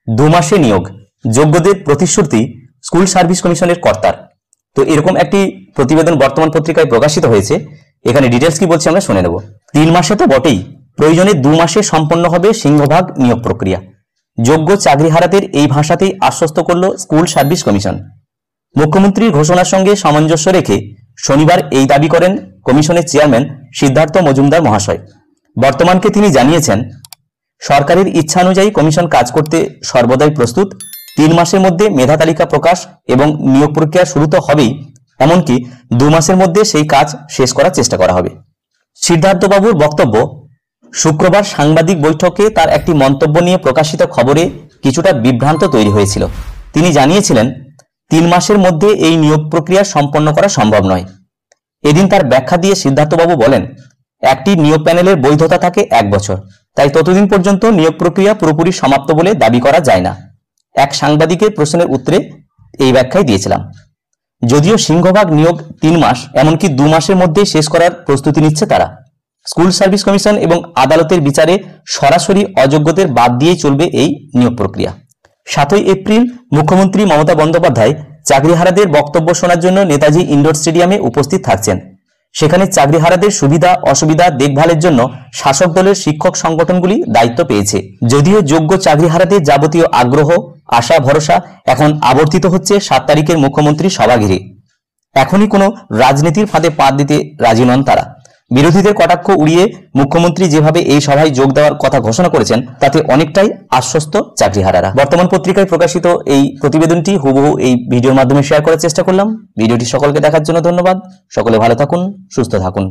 2 মাসে নিয়োগ, যোগ্যদের প্রতিশ্রুতি স্কুল সার্ভিস কমিশনের কর্তার। তো এরকম একটি প্রতিবেদন বর্তমান পত্রিকায় প্রকাশিত হয়েছে। এখানে ডিটেলস কি বলছে আমরা শুনে নেব। 3 মাসে তো বটেই, প্রয়োজনে 2 মাসে সম্পন্ন হবে সিংহভাগ নিয়োগ প্রক্রিয়া। যোগ্য চাকরিহারাদের এই ভাষাতেই আশ্বস্ত করল স্কুল সার্ভিস কমিশন। মুখ্যমন্ত্রীর ঘোষণার সঙ্গে সামঞ্জস্য রেখে শনিবার এই দাবি করেন কমিশনের চেয়ারম্যান সিদ্ধার্থ মজুমদার মহাশয়। বর্তমানকে তিনি জানিয়েছেন, সরকারের ইচ্ছা অনুযায়ী কমিশন কাজ করতে সর্বদাই প্রস্তুত। 3 মাসের মধ্যে মেধা তালিকা প্রকাশ এবং নিয়োগ প্রক্রিয়া শুরু তো হবেই, এমনকি 2 মাসের মধ্যে সেই কাজ শেষ করার চেষ্টা করা হবে। সিদ্ধার্থবাবুর বক্তব্য, শুক্রবার সাংবাদিক বৈঠকে তার একটি মন্তব্য নিয়ে প্রকাশিত খবরে কিছুটা বিভ্রান্ত তৈরি হয়েছিল। তিনি জানিয়েছিলেন 3 মাসের মধ্যে এই নিয়োগ প্রক্রিয়া সম্পন্ন করা সম্ভব নয়। এদিন তার ব্যাখ্যা দিয়ে সিদ্ধার্থবাবু বলেন, একটি নিয়োগ প্যানেলের বৈধতা থাকে 1 বছর, তাই ততদিন পর্যন্ত নিয়োগ প্রক্রিয়া পুরোপুরি সমাপ্ত বলে দাবি করা যায় না। এক সাংবাদিকের প্রশ্নের উত্তরে এই ব্যাখ্যাই দিয়েছিলাম। যদিও সিংহভাগ নিয়োগ 3 মাস এমনকি 2 মাসের মধ্যে শেষ করার প্রস্তুতি নিচ্ছে তারা। স্কুল সার্ভিস কমিশন এবং আদালতের বিচারে সরাসরি অযোগ্যদের বাদ দিয়েই চলবে এই নিয়োগ প্রক্রিয়া। 7 এপ্রিল মুখ্যমন্ত্রী মমতা বন্দ্যোপাধ্যায় চাকরিহারাদের বক্তব্য শোনার জন্য নেতাজি ইনডোর স্টেডিয়ামে উপস্থিত থাকছেন। সেখানে চাকরিহারাদের সুবিধা অসুবিধা দেখভালের জন্য শাসক দলের শিক্ষক সংগঠনগুলি দায়িত্ব পেয়েছে। যদিও যোগ্য চাকরিহারাদের যাবতীয় আগ্রহ, আশা, ভরসা এখন আবর্তিত হচ্ছে 7 তারিখের মুখ্যমন্ত্রী সভা ঘিরে। এখনই কোনো রাজনীতির ফাঁদে পা দিতে রাজি নন তারা। বিরোধীদের কটাক্ষ উড়িয়ে মুখ্যমন্ত্রী যেভাবে এই সভায় যোগ দেওয়ার কথা ঘোষণা করেছেন, তাতে অনেকটাই আশ্বস্ত চাকরিহারারা। বর্তমান পত্রিকায় প্রকাশিত এই প্রতিবেদনটি হুবহু এই ভিডিওর মাধ্যমে শেয়ার করার চেষ্টা করলাম। ভিডিওটি সকলকে দেখার জন্য ধন্যবাদ। সকলে ভালো থাকুন, সুস্থ থাকুন।